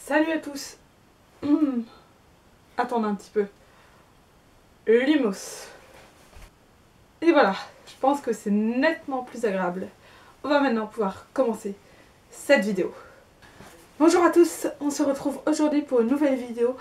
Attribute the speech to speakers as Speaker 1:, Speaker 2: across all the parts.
Speaker 1: Salut à tous. Attendez un petit peu. Limos. Et voilà, je pense que c'est nettement plus agréable. On va maintenant pouvoir commencer cette vidéo. Bonjour à tous, on se retrouve aujourd'hui pour une nouvelle vidéo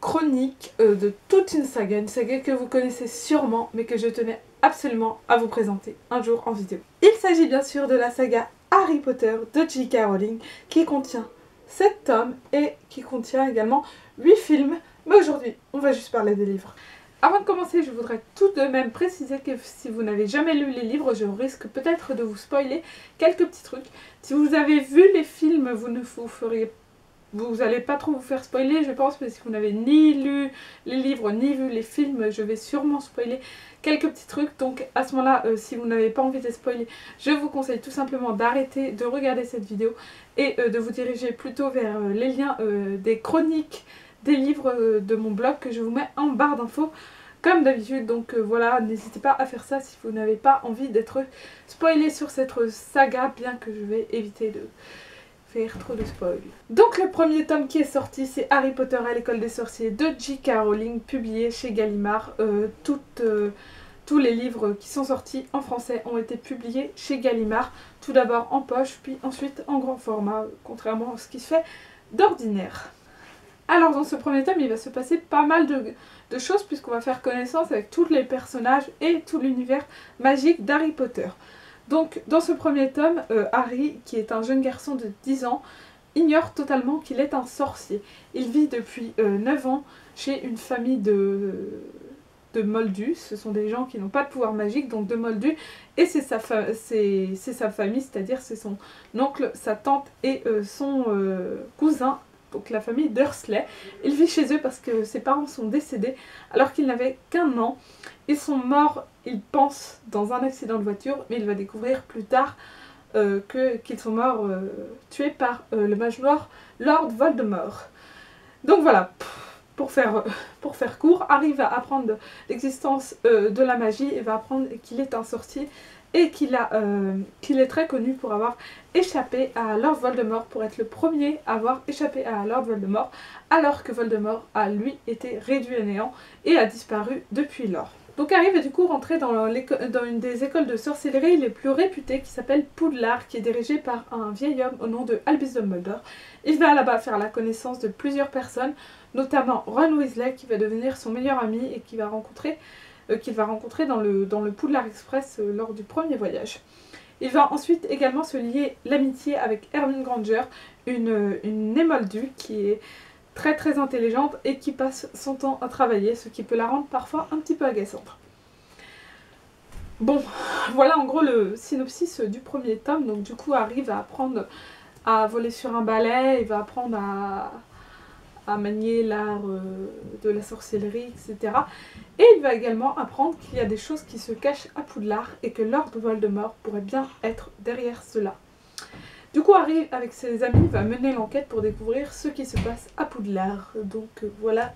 Speaker 1: chronique de toute une saga que vous connaissez sûrement mais que je tenais absolument à vous présenter un jour en vidéo. Il s'agit bien sûr de la saga Harry Potter de J.K. Rowling qui contient 7 tomes et qui contient également 8 films, mais aujourd'hui on va juste parler des livres. Avant de commencer, je voudrais tout de même préciser que si vous n'avez jamais lu les livres, je risque peut-être de vous spoiler quelques petits trucs. Si vous avez vu les films, vous n'allez pas trop vous faire spoiler, je pense, mais si vous n'avez ni lu les livres ni vu les films, je vais sûrement spoiler quelques petits trucs. Donc à ce moment-là, si vous n'avez pas envie de spoiler, je vous conseille tout simplement d'arrêter de regarder cette vidéo et de vous diriger plutôt vers les liens des chroniques des livres de mon blog que je vous mets en barre d'infos comme d'habitude. Donc voilà, n'hésitez pas à faire ça si vous n'avez pas envie d'être spoilé sur cette saga, bien que je vais éviter de faire trop de spoil. Donc le premier tome qui est sorti, c'est Harry Potter à l'école des sorciers de J.K. Rowling, publié chez Gallimard. Tous les livres qui sont sortis en français ont été publiés chez Gallimard, tout d'abord en poche, puis ensuite en grand format, contrairement à ce qui se fait d'ordinaire. Alors dans ce premier tome, il va se passer pas mal de choses puisqu'on va faire connaissance avec tous les personnages et tout l'univers magique d'Harry Potter. Donc dans ce premier tome, Harry, qui est un jeune garçon de 10 ans, ignore totalement qu'il est un sorcier. Il vit depuis 9 ans chez une famille de moldus. Ce sont des gens qui n'ont pas de pouvoir magique, donc de moldus, et c'est sa famille, c'est-à-dire c'est son oncle, sa tante et son cousin, donc la famille Dursley. Il vit chez eux parce que ses parents sont décédés alors qu'il n'avait qu'1 an. Ils sont morts, il pense, dans un accident de voiture, mais il va découvrir plus tard qu'ils sont morts tués par le mage noir Lord Voldemort. Donc voilà, pour faire court, Harry va apprendre l'existence de la magie et va apprendre qu'il est un sorcier et qu'il est très connu pour avoir échappé à Lord Voldemort, pour être le premier à avoir échappé à Lord Voldemort, alors que Voldemort a lui été réduit à néant et a disparu depuis lors. Donc Harry va du coup rentrer dans une des écoles de sorcellerie les plus réputées qui s'appelle Poudlard, qui est dirigée par un vieil homme au nom de Albus Dumbledore. Il va là-bas faire la connaissance de plusieurs personnes, notamment Ron Weasley qui va devenir son meilleur ami et qu'il va rencontrer dans le Poudlard Express lors du premier voyage. Il va ensuite également se lier l'amitié avec Hermione Granger, une émoldue qui est très très intelligente et qui passe son temps à travailler, ce qui peut la rendre parfois un petit peu agaçante. Bon, voilà en gros le synopsis du premier tome. Donc du coup Harry va apprendre à voler sur un balai, il va apprendre à manier l'art de la sorcellerie, etc. Et il va également apprendre qu'il y a des choses qui se cachent à Poudlard et que Lord Voldemort pourrait bien être derrière cela. Du coup, Harry, avec ses amis, va mener l'enquête pour découvrir ce qui se passe à Poudlard. Donc voilà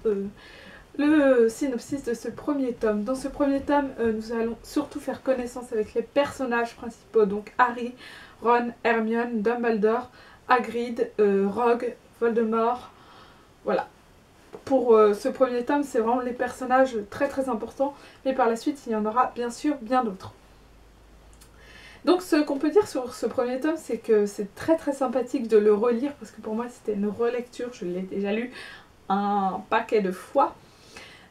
Speaker 1: le synopsis de ce premier tome. Dans ce premier tome, nous allons surtout faire connaissance avec les personnages principaux. Donc Harry, Ron, Hermione, Dumbledore, Hagrid, Rogue, Voldemort. Voilà. Pour ce premier tome, c'est vraiment les personnages très très importants. Mais par la suite, il y en aura bien sûr bien d'autres. Donc ce qu'on peut dire sur ce premier tome, c'est que c'est très très sympathique de le relire, parce que pour moi c'était une relecture, je l'ai déjà lu un paquet de fois.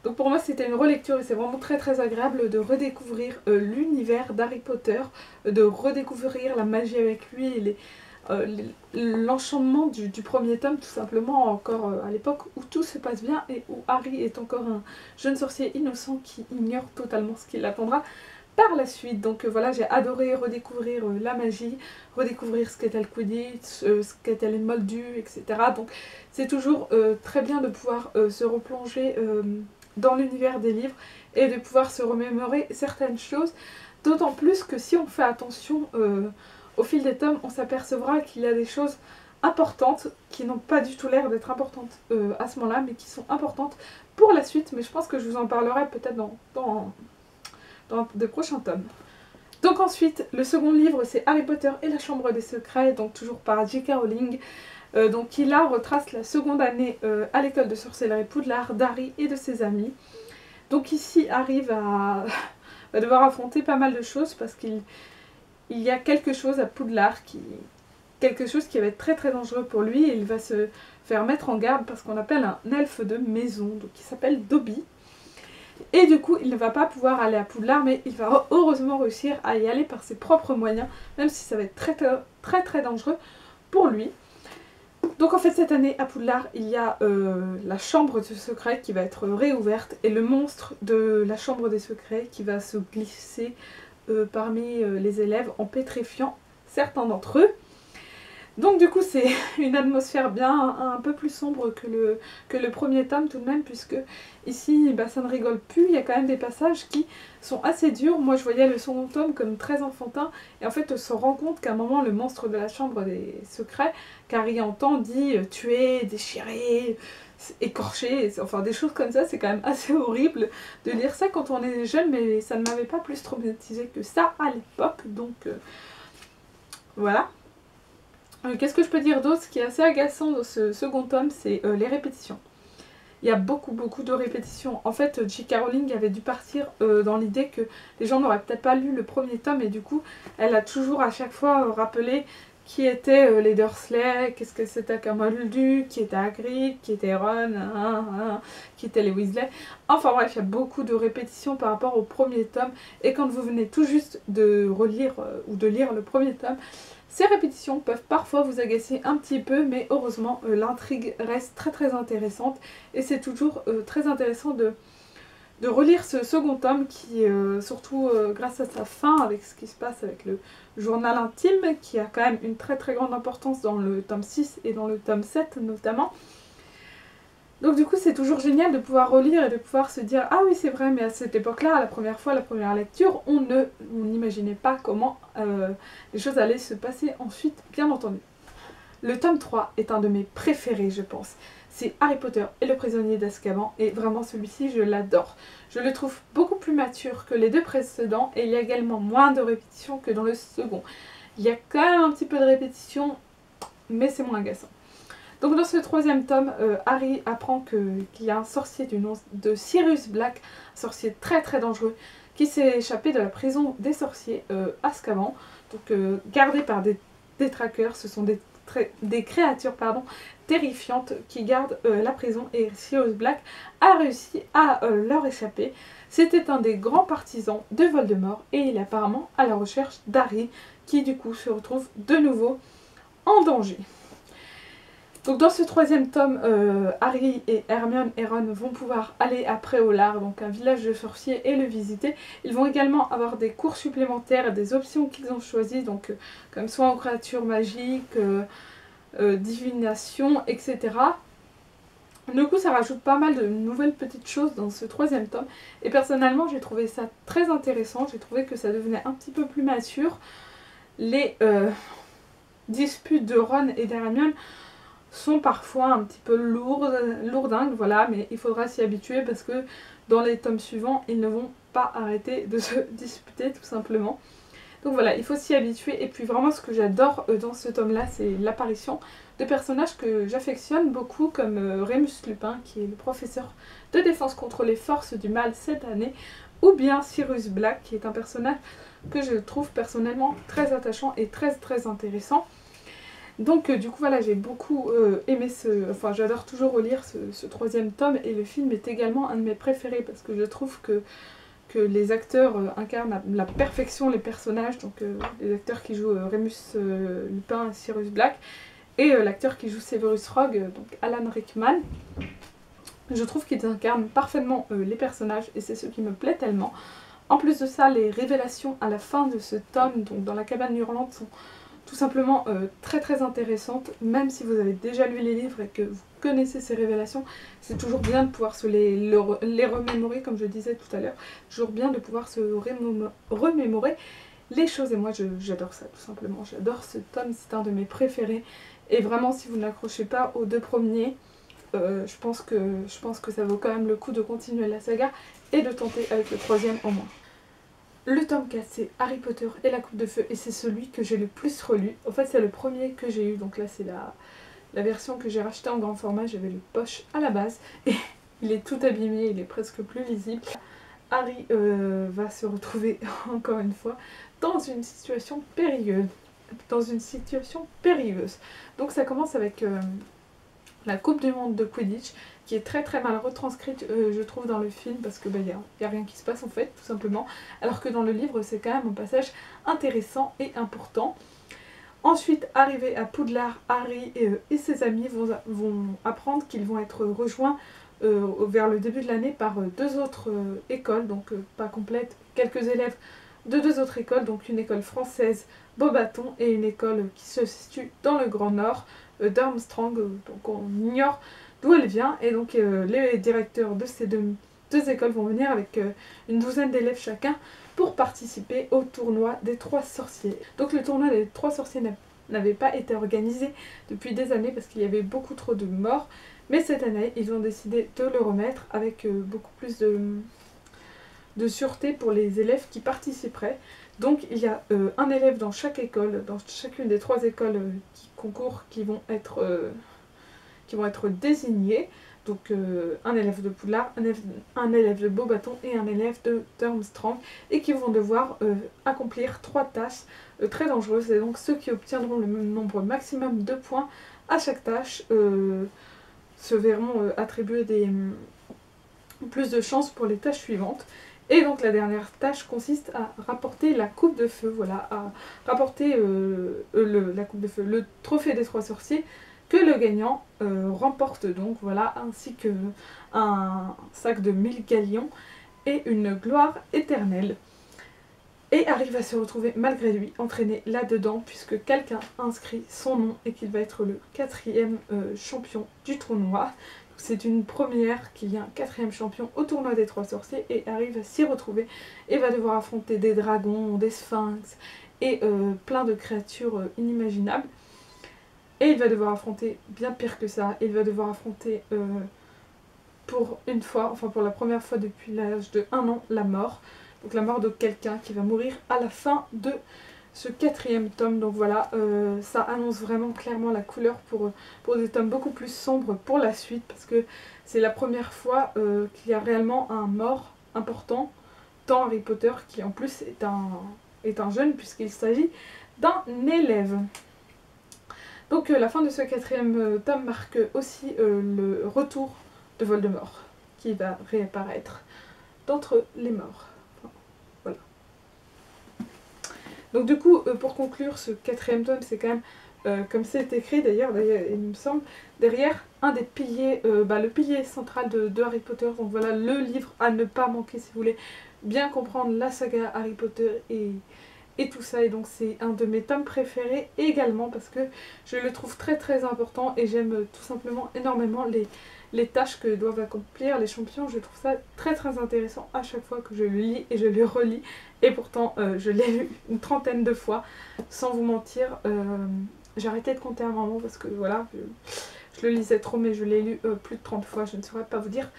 Speaker 1: Donc pour moi c'était une relecture et c'est vraiment très très agréable de redécouvrir l'univers d'Harry Potter, de redécouvrir la magie avec lui, l'enchantement du premier tome, tout simplement, encore à l'époque où tout se passe bien et où Harry est encore un jeune sorcier innocent qui ignore totalement ce qui l'attendra par la suite. Donc voilà, j'ai adoré redécouvrir la magie, redécouvrir ce qu'était le Quidditch, ce qu'étaient les moldus, etc. Donc c'est toujours très bien de pouvoir se replonger dans l'univers des livres et de pouvoir se remémorer certaines choses, d'autant plus que si on fait attention au fil des tomes, on s'apercevra qu'il y a des choses importantes qui n'ont pas du tout l'air d'être importantes à ce moment-là, mais qui sont importantes pour la suite. Mais je pense que je vous en parlerai peut-être dans des prochains tomes. Donc ensuite, le second livre, c'est Harry Potter et la Chambre des Secrets, donc toujours par J.K. Rowling. Donc qui là retrace la seconde année à l'école de sorcellerie Poudlard d'Harry et de ses amis. Donc ici Harry va devoir affronter pas mal de choses parce qu'il y a quelque chose à Poudlard quelque chose qui va être très très dangereux pour lui, et il va se faire mettre en garde parce qu'on appelle un elfe de maison, donc qui s'appelle Dobby. Et du coup, il ne va pas pouvoir aller à Poudlard, mais il va heureusement réussir à y aller par ses propres moyens, même si ça va être très très très, très dangereux pour lui. Donc en fait, cette année à Poudlard, il y a la chambre de secret qui va être réouverte, et le monstre de la chambre des secrets qui va se glisser parmi les élèves en pétrifiant certains d'entre eux. Donc du coup c'est une atmosphère bien un peu plus sombre que le premier tome tout de même, puisque ici bah, ça ne rigole plus, il y a quand même des passages qui sont assez durs. Moi je voyais le second tome comme très enfantin, et en fait on se rend compte qu'à un moment le monstre de la chambre des secrets qu'Harry entend dit tuer, déchirer, écorcher, enfin des choses comme ça. C'est quand même assez horrible de lire ça quand on est jeune, mais ça ne m'avait pas plus traumatisé que ça à l'époque, donc voilà. Qu'est-ce que je peux dire d'autre? Ce qui est assez agaçant dans ce second tome, c'est les répétitions. Il y a beaucoup de répétitions. En fait, J.K. Rowling avait dû partir dans l'idée que les gens n'auraient peut-être pas lu le premier tome, et du coup, elle a toujours à chaque fois rappelé qui étaient les Dursley, qu'est-ce que c'était qu'un Moldu, qui était Hagrid, qui était Ron, qui étaient les Weasley. Enfin bref, il y a beaucoup de répétitions par rapport au premier tome, et quand vous venez tout juste de relire ou de lire le premier tome, ces répétitions peuvent parfois vous agacer un petit peu, mais heureusement l'intrigue reste très intéressante, et c'est toujours très intéressant de relire ce second tome qui, surtout grâce à sa fin, avec ce qui se passe avec le journal intime, qui a quand même une très grande importance dans le tome 6 et dans le tome 7 notamment. Donc du coup c'est toujours génial de pouvoir relire et de pouvoir se dire ah oui c'est vrai, mais à cette époque-là, la première lecture, on n'imaginait pas comment les choses allaient se passer ensuite, bien entendu. Le tome 3 est un de mes préférés, je pense. C'est Harry Potter et le prisonnier d'Azkaban, et vraiment celui-ci je l'adore. Je le trouve beaucoup plus mature que les deux précédents, et il y a également moins de répétitions que dans le second. Il y a quand même un petit peu de répétition, mais c'est moins agaçant. Donc dans ce troisième tome, Harry apprend qu'il y a un sorcier du nom de Sirius Black, un sorcier très dangereux, qui s'est échappé de la prison des sorciers Azkaban, donc gardé par des détraqueurs. Ce sont des créatures terrifiantes qui gardent la prison, et Sirius Black a réussi à leur échapper. C'était un des grands partisans de Voldemort, et il est apparemment à la recherche d'Harry, qui du coup se retrouve de nouveau en danger. Donc dans ce troisième tome, Harry et Hermione et Ron vont pouvoir aller à Préolard, donc un village de sorciers, et le visiter. Ils vont également avoir des cours supplémentaires et des options qu'ils ont choisies, donc comme soins aux créatures magiques, divination, etc. Du coup ça rajoute pas mal de nouvelles petites choses dans ce troisième tome, et personnellement j'ai trouvé ça très intéressant. J'ai trouvé que ça devenait un petit peu plus mature. Les disputes de Ron et d'Hermione sont parfois un petit peu lourdingues, voilà, mais il faudra s'y habituer parce que dans les tomes suivants, ils ne vont pas arrêter de se disputer tout simplement. Donc voilà, il faut s'y habituer. Et puis vraiment ce que j'adore dans ce tome-là, c'est l'apparition de personnages que j'affectionne beaucoup, comme Remus Lupin, qui est le professeur de défense contre les forces du mal cette année, ou bien Sirius Black, qui est un personnage que je trouve personnellement très attachant et très intéressant. Donc du coup voilà, j'ai beaucoup aimé enfin j'adore toujours relire ce troisième tome, et le film est également un de mes préférés parce que je trouve que les acteurs incarnent à la perfection les personnages, donc les acteurs qui jouent Remus Lupin et Sirius Black, et l'acteur qui joue Severus Rogue, donc Alan Rickman. Je trouve qu'ils incarnent parfaitement les personnages, et c'est ce qui me plaît tellement. En plus de ça, les révélations à la fin de ce tome, donc dans la cabane hurlante, sont tout simplement très intéressantes. Même si vous avez déjà lu les livres et que vous connaissez ces révélations, c'est toujours bien de pouvoir se les remémorer, comme je disais tout à l'heure. Toujours bien de pouvoir se remémorer les choses, et moi j'adore ça tout simplement. J'adore ce tome, c'est un de mes préférés, et vraiment si vous n'accrochez pas aux deux premiers, je pense que ça vaut quand même le coup de continuer la saga et de tenter avec le troisième au moins. Le tome 4, c'est Harry Potter et la Coupe de Feu, et c'est celui que j'ai le plus relu. En fait c'est le premier que j'ai eu, donc là c'est La version que j'ai rachetée en grand format, j'avais le poche à la base et il est tout abîmé, il est presque plus lisible. Harry va se retrouver encore une fois dans une situation périlleuse. Donc ça commence avec la Coupe du Monde de Quidditch, qui est très mal retranscrite, je trouve, dans le film, parce que y a rien qui se passe en fait, tout simplement, alors que dans le livre, c'est quand même un passage intéressant et important. Ensuite, arrivé à Poudlard, Harry et ses amis vont apprendre qu'ils vont être rejoints vers le début de l'année par deux autres écoles, donc pas complètes, quelques élèves de deux autres écoles, donc une école française, Beauxbatons, et une école qui se situe dans le Grand Nord, Durmstrang, donc on ignore d'où elle vient, et donc les directeurs de ces deux écoles vont venir avec une douzaine d'élèves chacun pour participer au tournoi des 3 sorciers. Donc le tournoi des 3 sorciers n'avait pas été organisé depuis des années parce qu'il y avait beaucoup trop de morts, mais cette année ils ont décidé de le remettre avec beaucoup plus de sûreté pour les élèves qui participeraient. Donc il y a un élève dans chaque école, dans chacune des 3 écoles qui concourent, qui vont être désignés. Donc un élève de Poudlard, un élève de Beauxbatons et un élève de Durmstrang, et qui vont devoir accomplir 3 tâches très dangereuses. Et donc ceux qui obtiendront le nombre maximum de points à chaque tâche se verront attribuer plus de chances pour les tâches suivantes. Et donc la dernière tâche consiste à rapporter la coupe de feu, voilà, à rapporter la coupe de feu, le trophée des 3 sorciers, que le gagnant remporte donc, voilà, ainsi que un sac de 1000 galions et une gloire éternelle. Et Harry va se retrouver malgré lui entraîné là-dedans, puisque quelqu'un inscrit son nom et qu'il va être le 4e champion du tournoi. C'est une première qu'il y a un 4e champion au tournoi des 3 sorciers, et Harry va s'y retrouver et va devoir affronter des dragons, des sphinx et plein de créatures inimaginables. Et il va devoir affronter bien pire que ça. Il va devoir affronter pour la première fois depuis l'âge de 1 an, la mort. Donc la mort de quelqu'un qui va mourir à la fin de ce 4e tome. Donc voilà, ça annonce vraiment clairement la couleur pour des tomes beaucoup plus sombres pour la suite. Parce que c'est la première fois qu'il y a réellement un mort important dans Harry Potter, qui en plus est un jeune, puisqu'il s'agit d'un élève. Donc la fin de ce 4e tome marque aussi le retour de Voldemort, qui va réapparaître d'entre les morts. Enfin, voilà. Donc du coup, pour conclure, ce 4e tome, c'est quand même, comme c'est écrit d'ailleurs, il me semble, derrière un des piliers, le pilier central de Harry Potter. Donc voilà, le livre à ne pas manquer si vous voulez bien comprendre la saga Harry Potter et tout ça. Et donc c'est un de mes tomes préférés également, parce que je le trouve très important, et j'aime tout simplement énormément les tâches que doivent accomplir les champions. Je trouve ça très intéressant à chaque fois que je le lis, et je le relis, et pourtant je l'ai lu une 30aine de fois, sans vous mentir. J'ai arrêté de compter un moment parce que voilà, je le lisais trop, mais je l'ai lu plus de 30 fois, je ne saurais pas vous dire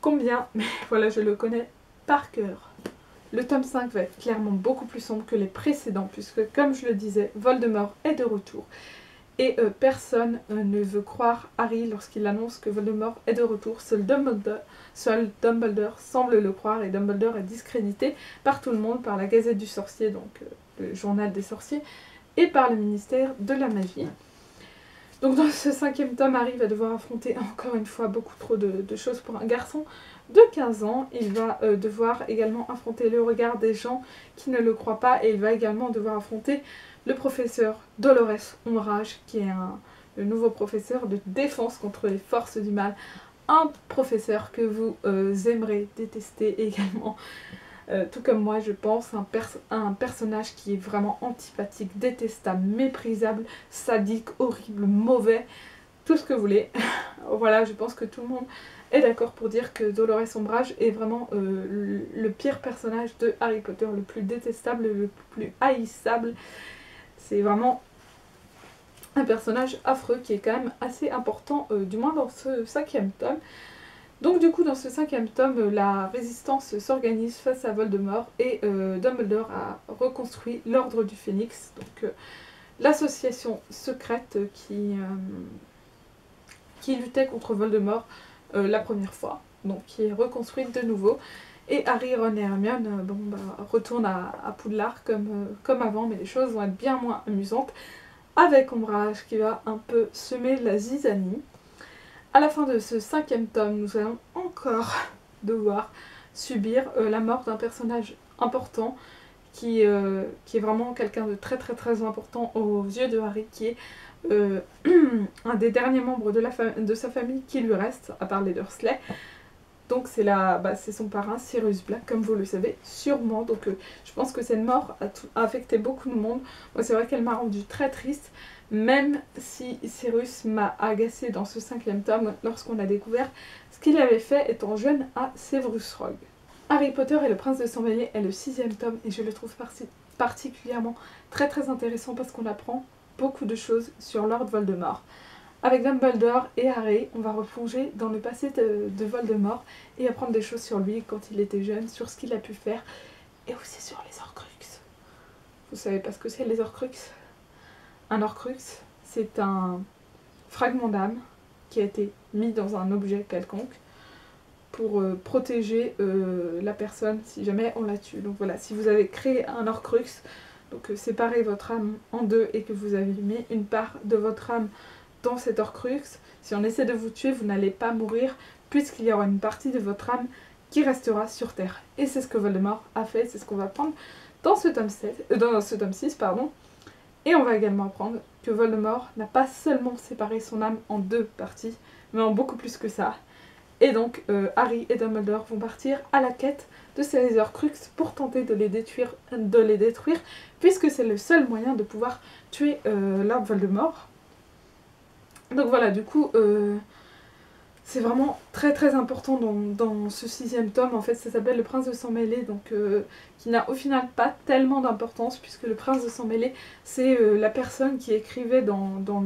Speaker 1: combien, mais voilà, je le connais par cœur. Le tome 5 va être clairement beaucoup plus sombre que les précédents, puisque comme je le disais, Voldemort est de retour. Et personne ne veut croire Harry lorsqu'il annonce que Voldemort est de retour. Seul Dumbledore semble le croire, et Dumbledore est discrédité par tout le monde, par la Gazette du Sorcier, donc le journal des sorciers, et par le ministère de la Magie. Donc dans ce 5e tome, Harry va devoir affronter encore une fois beaucoup trop de choses pour un garçon de 15 ans. Il va devoir également affronter le regard des gens qui ne le croient pas, et il va également devoir affronter le professeur Dolores Umbridge, qui est le nouveau professeur de défense contre les forces du mal. Un professeur que vous aimerez détester également, tout comme moi je pense, un personnage qui est vraiment antipathique, détestable, méprisable, sadique, horrible, mauvais, tout ce que vous voulez. Voilà, je pense que tout le monde est d'accord pour dire que Dolores Umbridge est vraiment le pire personnage de Harry Potter, le plus détestable, le plus haïssable. C'est vraiment un personnage affreux qui est quand même assez important, du moins dans ce 5e tome. Donc du coup, dans ce 5e tome, la résistance s'organise face à Voldemort, et Dumbledore a reconstruit l'Ordre du Phénix, donc l'association secrète qui luttait contre Voldemort la première fois, donc qui est reconstruite de nouveau. Et Harry, Ron et Hermione retournent à Poudlard comme avant, mais les choses vont être bien moins amusantes, avec Ombrage qui va un peu semer la zizanie. À la fin de ce 5e tome, nous allons encore devoir subir la mort d'un personnage important qui est vraiment quelqu'un de très très important aux yeux de Harry, qui est un des derniers membres de sa famille qui lui reste, à part les Dursley. Donc c'est son parrain, Sirius Black, comme vous le savez sûrement. Donc je pense que cette mort a affecté beaucoup de monde. Moi c'est vrai qu'elle m'a rendue très triste, même si Sirius m'a agacée dans ce 5e tome lorsqu'on a découvert ce qu'il avait fait étant jeune à Severus Rogue. Harry Potter et le Prince de Sang Mêlé est le 6e tome et je le trouve particulièrement très intéressant parce qu'on apprend beaucoup de choses sur Lord Voldemort. Avec Dumbledore et Harry, on va replonger dans le passé de Voldemort et apprendre des choses sur lui quand il était jeune, sur ce qu'il a pu faire, et aussi sur les Horcruxes. Vous savez pas ce que c'est les Horcruxes? Un Horcrux, c'est un fragment d'âme qui a été mis dans un objet quelconque pour protéger la personne si jamais on la tue. Donc voilà, si vous avez créé un Horcrux, donc séparez votre âme en deux et que vous avez mis une part de votre âme dans cet Horcrux, si on essaie de vous tuer, vous n'allez pas mourir puisqu'il y aura une partie de votre âme qui restera sur Terre. Et c'est ce que Voldemort a fait, c'est ce qu'on va apprendre dans ce tome 6, pardon. Et on va également apprendre que Voldemort n'a pas seulement séparé son âme en deux parties, mais en beaucoup plus que ça. Et donc Harry et Dumbledore vont partir à la quête de ces Horcruxes pour tenter de les détruire puisque c'est le seul moyen de pouvoir tuer Lord Voldemort. Donc voilà, du coup, c'est vraiment très important dans ce 6e tome. En fait, ça s'appelle Le Prince de Sang Mêlé, donc qui n'a au final pas tellement d'importance, puisque le Prince de Sang Mêlé, c'est la personne qui écrivait dans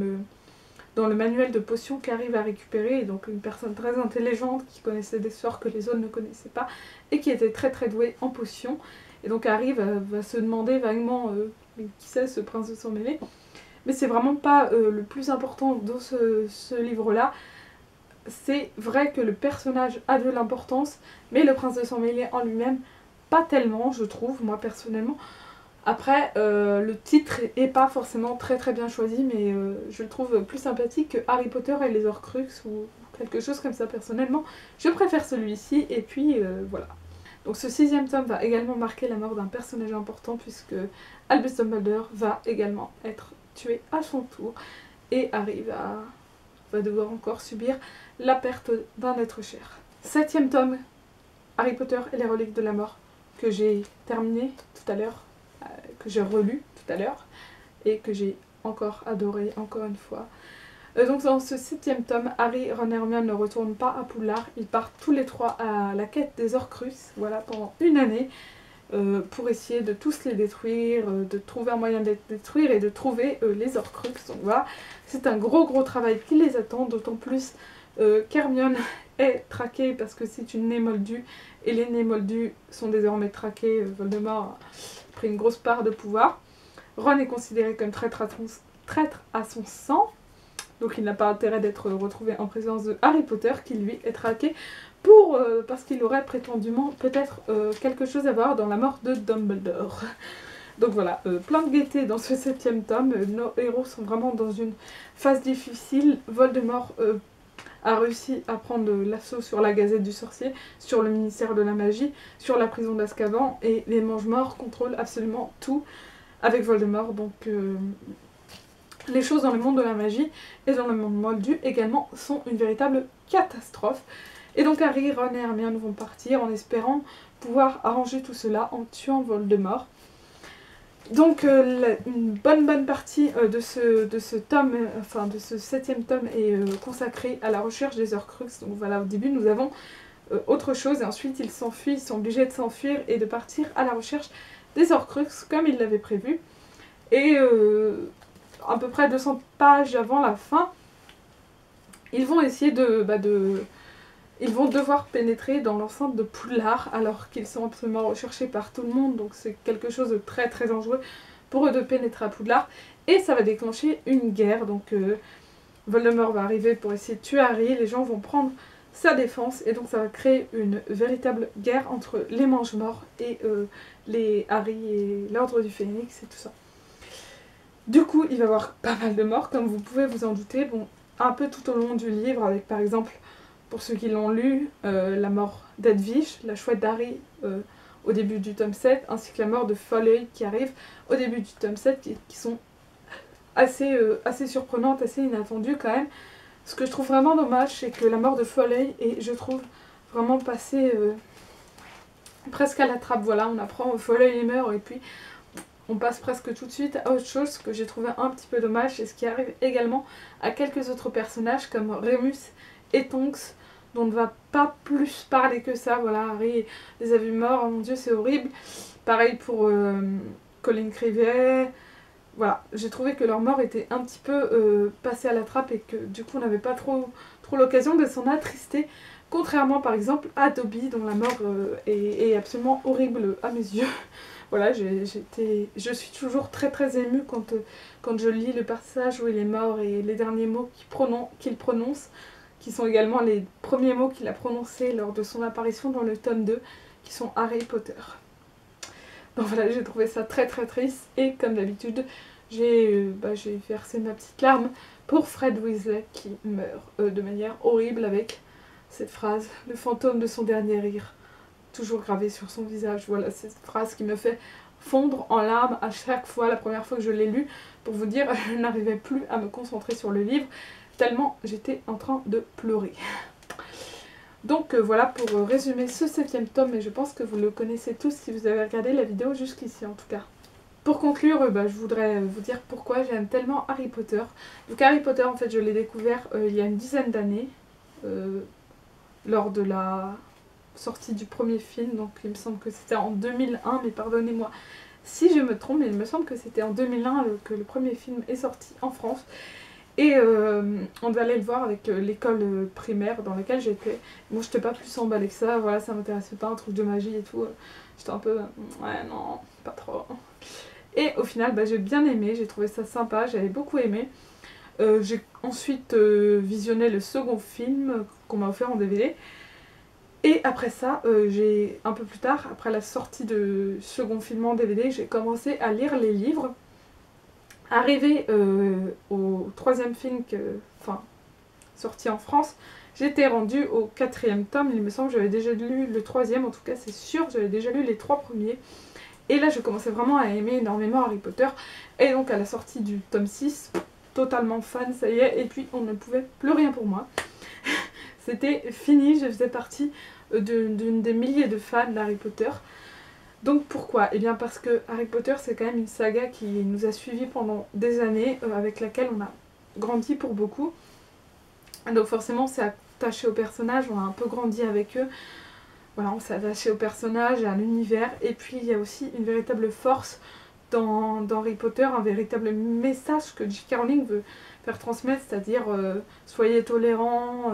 Speaker 1: le manuel de potions qu'Harry va récupérer, et donc une personne très intelligente qui connaissait des sorts que les autres ne connaissaient pas, et qui était très douée en potions. Et donc Harry va se demander vaguement qui c'est ce Prince de Sang Mêlé. Mais c'est vraiment pas le plus important dans ce livre-là. C'est vrai que le personnage a de l'importance, mais le Prince de Sang Mêlé en lui-même, pas tellement, je trouve, moi personnellement. Après, le titre est pas forcément très bien choisi, mais je le trouve plus sympathique que Harry Potter et les Horcruxes, ou quelque chose comme ça personnellement. Je préfère celui-ci, et puis voilà. Donc ce 6e tome va également marquer la mort d'un personnage important, puisque Albus Dumbledore va également être tué à son tour, et Harry va devoir encore subir la perte d'un être cher. 7e tome, Harry Potter et les reliques de la mort, que j'ai terminé tout à l'heure, que j'ai relu tout à l'heure, et que j'ai encore adoré, encore une fois. Donc dans ce 7e tome, Harry, Ron et Hermione ne retournent pas à Poudlard, ils partent tous les trois à la quête des Horcruxes, voilà, pendant une année, pour essayer de tous les détruire, de trouver un moyen de les détruire et de trouver les Horcruxes. Donc voilà, c'est un gros travail qui les attend, d'autant plus qu'Hermione est traquée parce que c'est une née moldue, et les nés moldus sont désormais traqués. Voldemort a pris une grosse part de pouvoir. Ron est considéré comme traître à son sang, donc il n'a pas intérêt d'être retrouvé en présence de Harry Potter, qui lui est traqué parce qu'il aurait prétendument peut-être quelque chose à voir dans la mort de Dumbledore. Donc voilà, plein de gaieté dans ce 7e tome. Nos héros sont vraiment dans une phase difficile. Voldemort a réussi à prendre l'assaut sur la Gazette du Sorcier, sur le ministère de la Magie, sur la prison d'Azkaban, et les Mange-Morts contrôlent absolument tout avec Voldemort. Donc les choses dans le monde de la magie et dans le monde moldu également sont une véritable catastrophe. Et donc Harry, Ron et Hermione vont partir en espérant pouvoir arranger tout cela en tuant Voldemort. Donc une bonne partie de ce tome, enfin de ce 7e tome est consacrée à la recherche des Horcruxes. Donc voilà, au début nous avons autre chose, et ensuite ils s'enfuient, ils sont obligés de s'enfuir et de partir à la recherche des Horcruxes comme ils l'avaient prévu. Et à peu près 200 pages avant la fin, ils vont essayer ils vont devoir pénétrer dans l'enceinte de Poudlard alors qu'ils sont absolument recherchés par tout le monde, donc c'est quelque chose de très dangereux pour eux de pénétrer à Poudlard, et ça va déclencher une guerre. Donc Voldemort va arriver pour essayer de tuer Harry, les gens vont prendre sa défense et donc ça va créer une véritable guerre entre les Mange-Morts et les Harry et l'Ordre du Phénix et tout ça. Du coup, il va y avoir pas mal de morts, comme vous pouvez vous en douter. Bon, un peu tout au long du livre, avec par exemple, pour ceux qui l'ont lu, la mort d'Edwige, la chouette d'Harry au début du tome 7, ainsi que la mort de Folleuil qui arrive au début du tome 7, qui sont assez surprenantes, assez inattendues quand même. Ce que je trouve vraiment dommage, c'est que la mort de Folleuil est, je trouve, vraiment passée presque à la trappe. Voilà, on apprend Folleuil meurt et puis on passe presque tout de suite à autre chose, ce que j'ai trouvé un petit peu dommage, et ce qui arrive également à quelques autres personnages comme Remus et Tonks, dont on ne va pas plus parler que ça. Voilà, Harry les a vus morts, oh mon dieu c'est horrible. Pareil pour Colin Creevey. Voilà, j'ai trouvé que leur mort était un petit peu passée à la trappe et que du coup on n'avait pas trop l'occasion de s'en attrister. Contrairement par exemple à Dobby, dont la mort est absolument horrible à mes yeux. Voilà, je suis toujours très émue quand je lis le passage où il est mort et les derniers mots qu'il prononce, qui sont également les premiers mots qu'il a prononcés lors de son apparition dans le tome 2, qui sont Harry Potter. Donc voilà, j'ai trouvé ça très triste et comme d'habitude, j'ai versé ma petite larme pour Fred Weasley qui meurt de manière horrible avec cette phrase « Le fantôme de son dernier rire ». Toujours gravé sur son visage. Voilà, cette phrase qui me fait fondre en larmes à chaque fois, la première fois que je l'ai lu. Pour vous dire, je n'arrivais plus à me concentrer sur le livre, tellement j'étais en train de pleurer. Donc voilà pour résumer ce 7e tome, et je pense que vous le connaissez tous si vous avez regardé la vidéo jusqu'ici en tout cas. Pour conclure, je voudrais vous dire pourquoi j'aime tellement Harry Potter. Donc Harry Potter, en fait, je l'ai découvert il y a une dizaine d'années, lors de la sortie du premier film, donc il me semble que c'était en 2001, mais pardonnez-moi si je me trompe, mais il me semble que c'était en 2001 que le premier film est sorti en France. Et on devait aller le voir avec l'école primaire dans laquelle j'étais. Moi j'étais pas plus emballée que ça, voilà, ça m'intéressait pas, un truc de magie et tout. J'étais un peu, ouais non, pas trop. Et au final, j'ai bien aimé, j'ai trouvé ça sympa, j'avais beaucoup aimé. J'ai ensuite visionné le second film qu'on m'a offert en DVD. Et après ça, un peu plus tard, après la sortie de second film en DVD, j'ai commencé à lire les livres. Arrivé au 3e film, sorti en France, j'étais rendue au 4e tome. Il me semble que j'avais déjà lu le 3e, en tout cas c'est sûr, j'avais déjà lu les 3 premiers. Et là je commençais vraiment à aimer énormément Harry Potter. Et donc à la sortie du tome 6, totalement fan, ça y est, et puis on ne pouvait plus rien pour moi. C'était fini, je faisais partie d'une des milliers de fans d'Harry Potter. Donc pourquoi? Eh bien parce que Harry Potter c'est quand même une saga qui nous a suivis pendant des années, avec laquelle on a grandi pour beaucoup. Donc forcément on s'est attaché aux personnages, on a un peu grandi avec eux. Voilà, on s'est attaché aux personnages, à l'univers. Et puis il y a aussi une véritable force dans Harry Potter, un véritable message que J.K. Rowling veut faire transmettre, c'est-à-dire soyez tolérants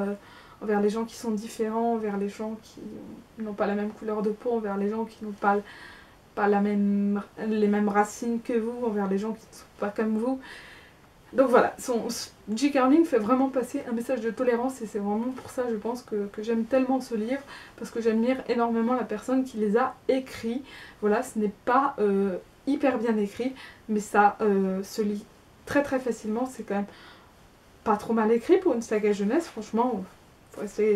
Speaker 1: envers les gens qui sont différents, envers les gens qui n'ont pas la même couleur de peau, envers les gens qui n'ont pas les mêmes racines que vous, envers les gens qui ne sont pas comme vous. Donc voilà, J.K. Rowling fait vraiment passer un message de tolérance et c'est vraiment pour ça je pense que j'aime tellement ce livre, parce que j'admire énormément la personne qui les a écrits. Voilà, ce n'est pas hyper bien écrit, mais ça se lit très facilement, c'est quand même pas trop mal écrit pour une saga jeunesse, franchement.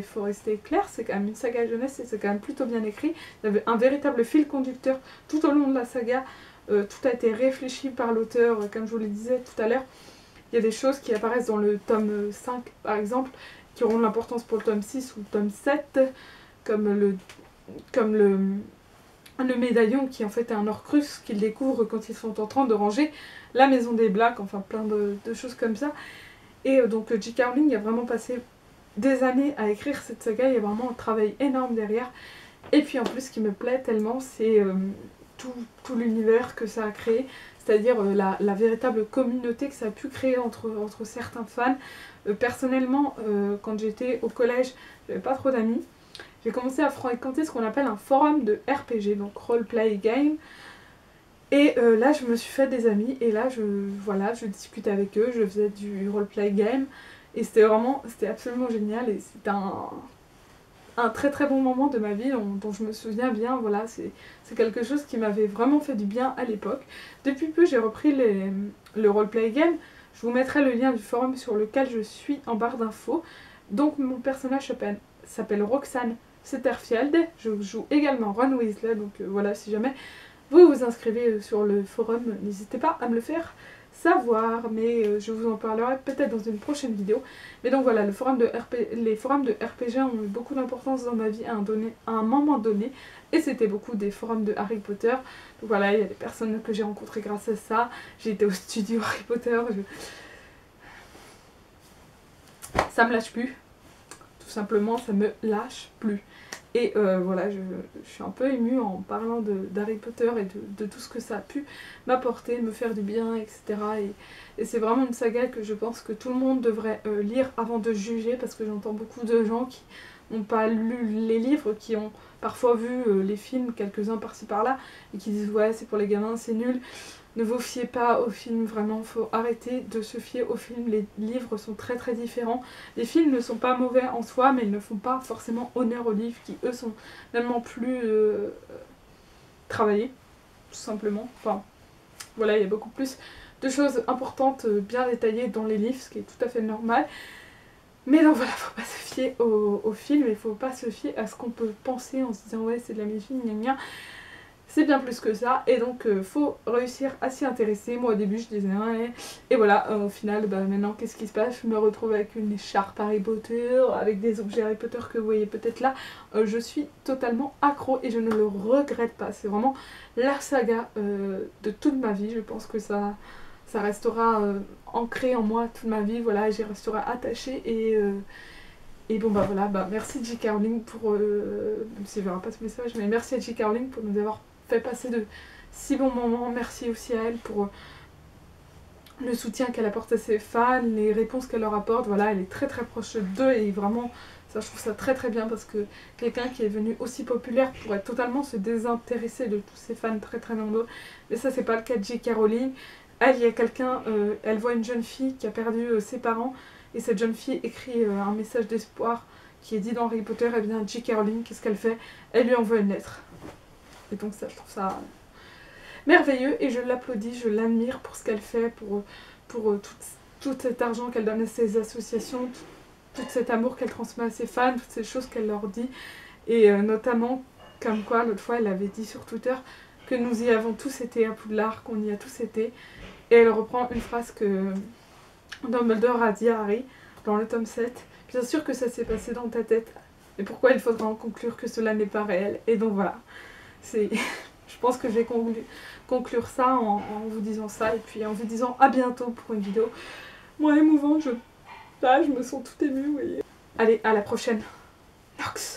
Speaker 1: Faut rester clair, c'est quand même une saga jeunesse et c'est quand même plutôt bien écrit. Il y avait un véritable fil conducteur tout au long de la saga, tout a été réfléchi par l'auteur, comme je vous le disais tout à l'heure. Il y a des choses qui apparaissent dans le tome 5 par exemple, qui auront de l'importance pour le tome 6 ou le tome 7, comme le médaillon qui en fait est un Horcrux qu'ils découvrent quand ils sont en train de ranger la maison des Blacks, enfin plein de choses comme ça. Et donc J.K. Rowling a vraiment passé des années à écrire cette saga, il y a vraiment un travail énorme derrière. Et puis en plus ce qui me plaît tellement c'est tout l'univers que ça a créé, c'est-à-dire la véritable communauté que ça a pu créer entre certains fans. Personnellement, quand j'étais au collège, j'avais pas trop d'amis. J'ai commencé à fréquenter ce qu'on appelle un forum de RPG, donc roleplay game. Et là je me suis fait des amis et là je discutais avec eux, je faisais du roleplay game. Et c'était absolument génial et c'était un très très bon moment de ma vie dont je me souviens bien. Voilà, c'est quelque chose qui m'avait vraiment fait du bien à l'époque. Depuis peu, j'ai repris le roleplay game. Je vous mettrai le lien du forum sur lequel je suis en barre d'infos. Donc mon personnage s'appelle Roxane Setterfield. Je joue également Ron Weasley, donc voilà, si jamais vous vous inscrivez sur le forum, n'hésitez pas à me le faire savoir, mais je vous en parlerai peut-être dans une prochaine vidéo. Mais donc voilà, les forums de RPG ont eu beaucoup d'importance dans ma vie à un moment donné, et c'était beaucoup des forums de Harry Potter. Donc voilà, il y a des personnes que j'ai rencontrées grâce à ça. J'ai été au studio Harry Potter, ça me lâche plus, tout simplement, ça me lâche plus. Et voilà, je suis un peu émue en parlant d'Harry Potter et de tout ce que ça a pu m'apporter, me faire du bien, etc. Et c'est vraiment une saga que je pense que tout le monde devrait lire avant de juger, parce que j'entends beaucoup de gens qui n'ont pas lu les livres, qui ont parfois vu les films, quelques-uns par-ci par-là, et qui disent ouais, c'est pour les gamins, c'est nul. Ne vous fiez pas aux films, vraiment, faut arrêter de se fier aux films. Les livres sont très très différents. Les films ne sont pas mauvais en soi, mais ils ne font pas forcément honneur aux livres, qui eux sont tellement plus travaillés, tout simplement. Enfin, voilà, il y a beaucoup plus de choses importantes, bien détaillées dans les livres, ce qui est tout à fait normal. Mais donc voilà, faut pas se fier aux films, et faut pas se fier à ce qu'on peut penser en se disant ouais, c'est de la médecine, gna gna. C'est bien plus que ça, et donc faut réussir à s'y intéresser. Moi au début je disais ouais, et voilà, au final maintenant qu'est-ce qui se passe? Je me retrouve avec une écharpe Harry Potter, avec des objets Harry Potter que vous voyez peut-être là. Je suis totalement accro et je ne le regrette pas. C'est vraiment la saga de toute ma vie. Je pense que ça restera ancré en moi toute ma vie. Voilà, j'y resterai attachée, et bon bah voilà, merci J.K. Rowling pour, même si je verrai pas ce message, mais merci à J.K. Rowling pour nous avoir fait passer de si bons moments. Merci aussi à elle pour le soutien qu'elle apporte à ses fans, les réponses qu'elle leur apporte. Voilà, elle est très très proche d'eux, et vraiment, ça, je trouve ça très très bien, parce que quelqu'un qui est devenu aussi populaire pourrait totalement se désintéresser de tous ses fans très très nombreux. Mais ça, c'est pas le cas de J.K. Rowling. Elle, il y a quelqu'un, elle voit une jeune fille qui a perdu ses parents, et cette jeune fille écrit un message d'espoir qui est dit dans Harry Potter. Et bien J.K. Rowling, qu'est-ce qu'elle fait? Elle lui envoie une lettre. Et donc ça, je trouve ça merveilleux, et je l'applaudis, je l'admire pour ce qu'elle fait, pour tout cet argent qu'elle donne à ses associations, tout cet amour qu'elle transmet à ses fans, toutes ces choses qu'elle leur dit. Et notamment, comme quoi, l'autre fois, elle avait dit sur Twitter que nous y avons tous été à Poudlard, qu'on y a tous été. Et elle reprend une phrase que Dumbledore a dit à Harry dans le tome 7. Bien sûr que ça s'est passé dans ta tête, mais pourquoi il faudra en conclure que cela n'est pas réel? Et donc voilà, je pense que je vais conclure ça en vous disant ça, et puis en vous disant à bientôt pour une vidéo moins émouvante. Là, je me sens toute émue, vous voyez. Allez, à la prochaine. Nox.